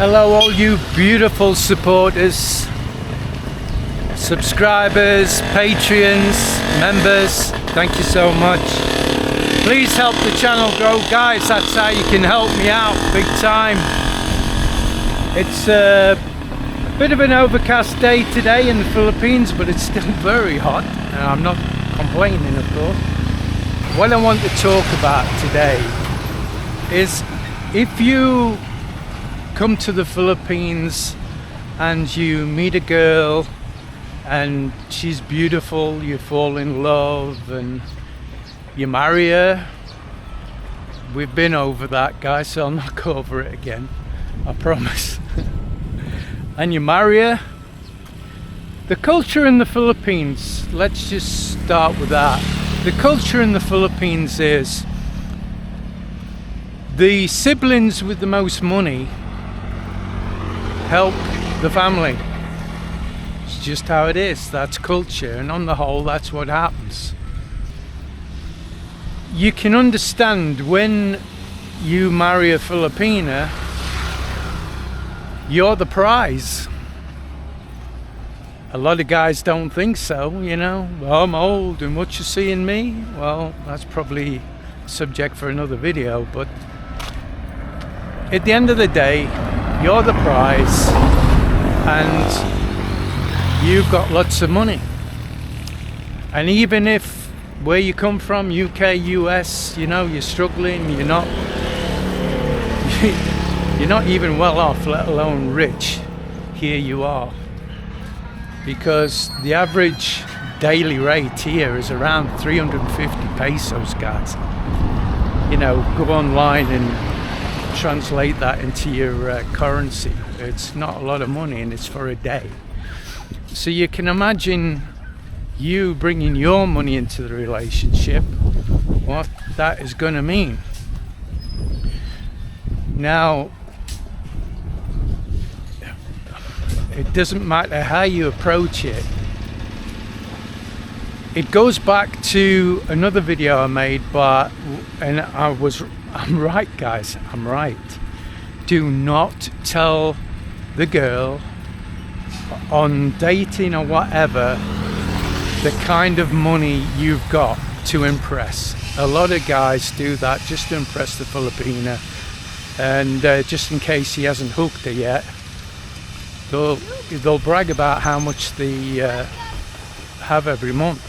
Hello all you beautiful supporters, subscribers, Patreons, members, thank you so much. Please help the channel grow, guys. That's how you can help me out big time. It's a bit of an overcast day today in the Philippines, but it's still very hot and I'm not complaining, of course. What I want to talk about today is if you come to the Philippines and you meet a girl and she's beautiful, you fall in love and you marry her. We've been over that, guys, so I'll not go over it again, I promise. And you marry her. The culture in the Philippines, let's just start with that. The culture in the Philippines is the siblings with the most money help the family. It's just how it is. That's culture, and on the whole that's what happens. You can understand when you marry a Filipina, you're the prize. A lot of guys don't think so, you know. Well, I'm old and what you see in me, well, that's probably a subject for another video, but at the end of the day, you're the prize and you've got lots of money. And even if where you come from, UK, US, you know, you're struggling, you're not even well off, let alone rich, here you are. Because the average daily rate here is around 350 pesos, guys. You know, go online and translate that into your currency. It's not a lot of money and it's for a day. So you can imagine you bringing your money into the relationship, what that is going to mean. Now, it doesn't matter how you approach it. It goes back to another video I made, and I'm right, guys, I'm right. Do not tell the girl on dating or whatever the kind of money you've got to impress. A lot of guys do that just to impress the Filipina, and just in case he hasn't hooked her yet, they'll brag about how much they have every month.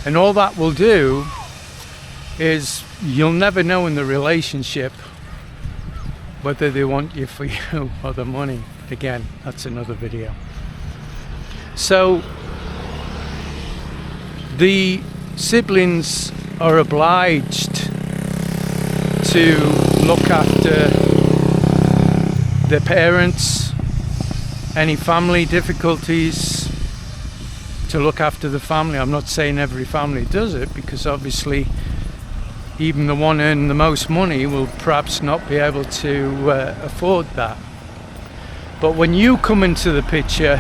And all that will do is you'll never know in the relationship whether they want you for you or the money. Again, that's another video. So the siblings are obliged to look after their parents, any family difficulties, to look after the family. I'm not saying every family does it, because obviously even the one earning the most money will perhaps not be able to afford that. But when you come into the picture,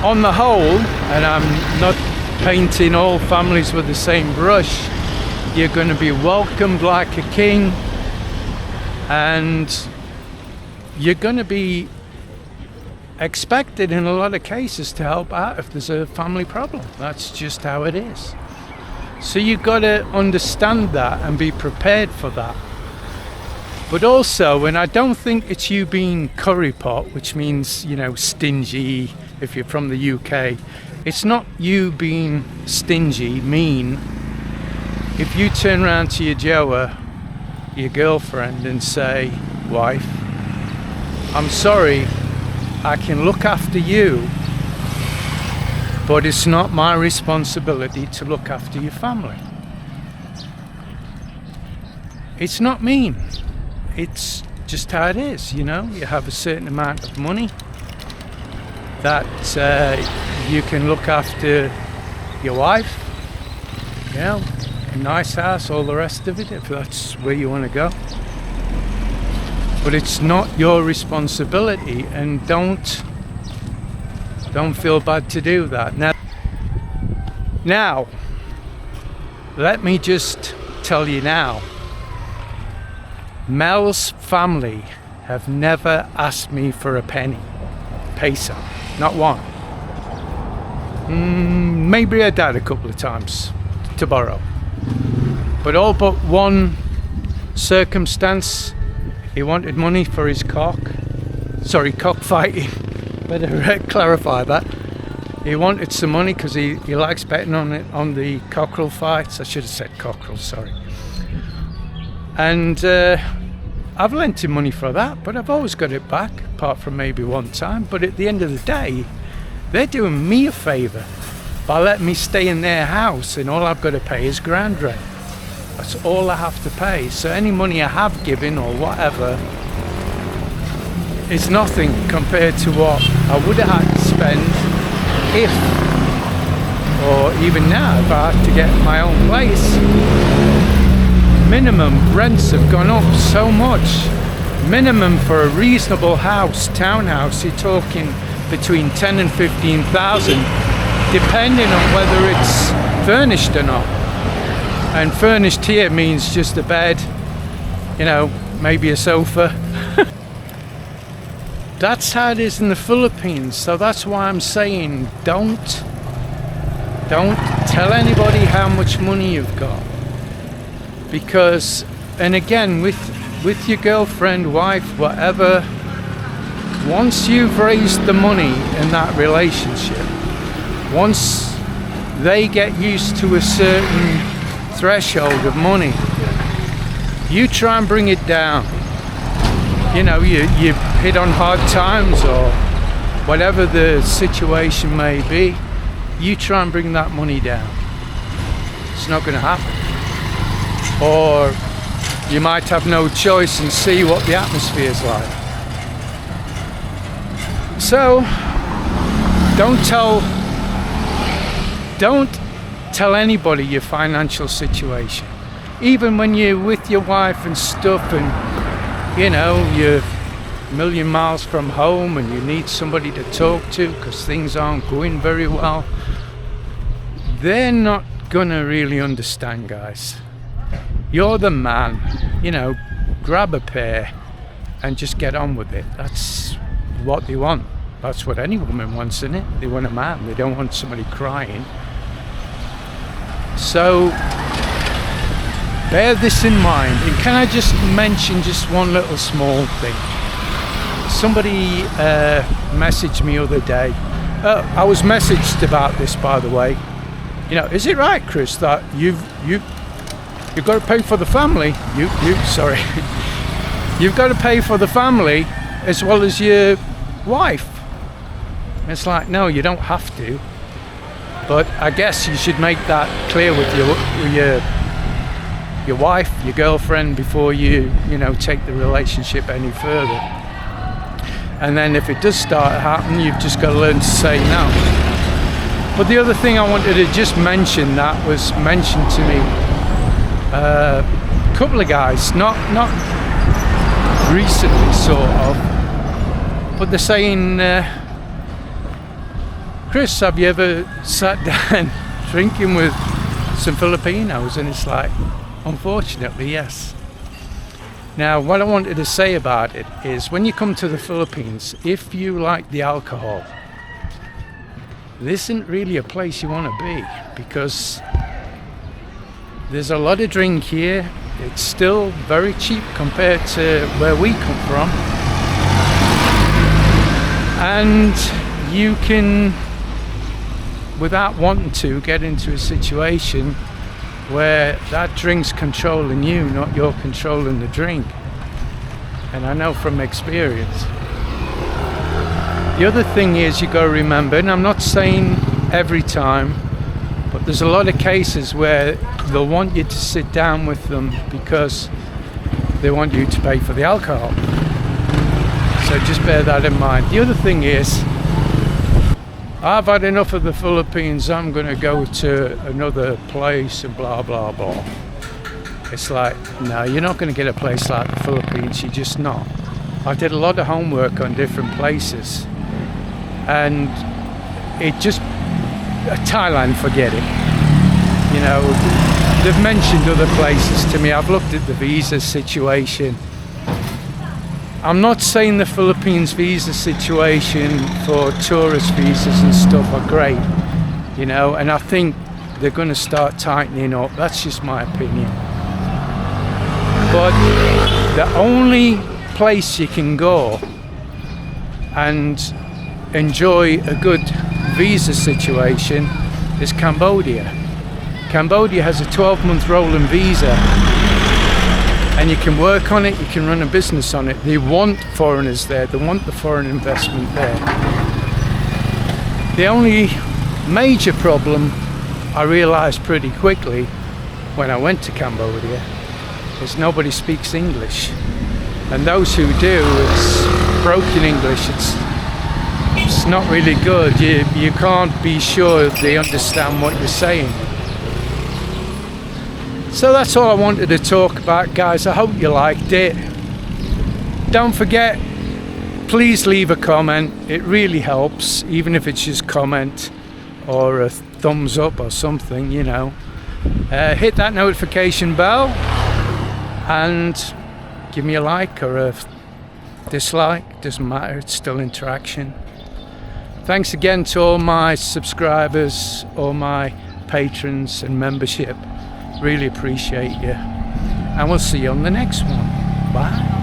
on the whole, and I'm not painting all families with the same brush, you're going to be welcomed like a king, and you're going to be expected in a lot of cases to help out if there's a family problem. That's just how it is. So you've got to understand that and be prepared for that. But also, and I don't think it's you being curry pot, which means, you know, stingy if you're from the UK. It's not you being stingy, mean. If you turn around to your Joa, your girlfriend, and say, wife, I'm sorry, I can look after you, but it's not my responsibility to look after your family. It's not mean. It's just how it is, you know. You have a certain amount of money that you can look after your wife, you know, a nice house, all the rest of it, if that's where you want to go. But it's not your responsibility, and don't feel bad to do that. Now, let me just tell you now, Mel's family have never asked me for a penny, peso, not one. Maybe her dad a couple of times to borrow, but all but one circumstance. He wanted money for his cockfighting. Better clarify that. He wanted some money because he likes betting on it, on the cockerel fights. I should have said cockerel, sorry. And I've lent him money for that, but I've always got it back, apart from maybe one time. But at the end of the day, they're doing me a favour by letting me stay in their house, and all I've got to pay is ground rent. That's all I have to pay. So any money I have given or whatever is nothing compared to what I would have had to spend if, or even now, if I had to get my own place. Minimum rents have gone up so much. Minimum for a reasonable house, townhouse, you're talking between 10 and 15,000, depending on whether it's furnished or not. And furnished here means just a bed, you know, maybe a sofa. That's how it is in the Philippines. So that's why I'm saying don't tell anybody how much money you've got. Because, and again, with your girlfriend, wife, whatever, once you've raised the money in that relationship, once they get used to a certain threshold of money, you try and bring it down. You know, you hit on hard times or whatever the situation may be, you try and bring that money down. It's not going to happen. Or you might have no choice and see what the atmosphere is like. So don't tell anybody your financial situation, even when you're with your wife and stuff, and you know you're a million miles from home and you need somebody to talk to because things aren't going very well. They're not gonna really understand, guys. You're the man, you know, grab a pair and just get on with it. That's what they want. That's what any woman wants, isn't it? They want a man. They don't want somebody crying. So bear this in mind. And can I just mention just one little small thing? Somebody messaged me the other day. I was messaged about this, by the way. You know, is it right, Chris, that you've got to pay for the family? Sorry. You've got to pay for the family as well as your wife. It's like, no, you don't have to. But I guess you should make that clear with your wife, your girlfriend, before you take the relationship any further. And then if it does start happening, you've just got to learn to say no. But the other thing I wanted to just mention that was mentioned to me, a couple of guys, not recently sort of, but they're saying, Chris, have you ever sat down drinking with some Filipinos? And it's like, unfortunately, yes. Now, what I wanted to say about it is, when you come to the Philippines, if you like the alcohol, this isn't really a place you want to be, because there's a lot of drink here. It's still very cheap compared to where we come from. And you can, without wanting to, get into a situation where that drink's controlling you, not you're controlling the drink. And I know from experience. The other thing is, you got to remember, and I'm not saying every time, but there's a lot of cases where they'll want you to sit down with them because they want you to pay for the alcohol. So just bear that in mind. The other thing is, I've had enough of the Philippines, I'm going to go to another place and blah, blah, blah. It's like, no, you're not going to get a place like the Philippines, you're just not. I did a lot of homework on different places, and it just, Thailand, forget it. You know, they've mentioned other places to me. I've looked at the visa situation. I'm not saying the Philippines visa situation for tourist visas and stuff are great, you know, and I think they're going to start tightening up. That's just my opinion. But the only place you can go and enjoy a good visa situation is Cambodia. Cambodia has a 12-month rolling visa, and you can work on it, you can run a business on it. They want foreigners there, they want the foreign investment there. The only major problem I realized pretty quickly when I went to Cambodia is nobody speaks English. And those who do, it's broken English. It's not really good. You can't be sure they understand what you're saying. So that's all I wanted to talk about, guys. I hope you liked it. Don't forget, please leave a comment. It really helps, even if it's just comment or a thumbs up or something, you know. Hit that notification bell and give me a like or a dislike. Doesn't matter, it's still interaction. Thanks again to all my subscribers, all my patrons and membership. Really appreciate you. And we'll see you on the next one. Bye.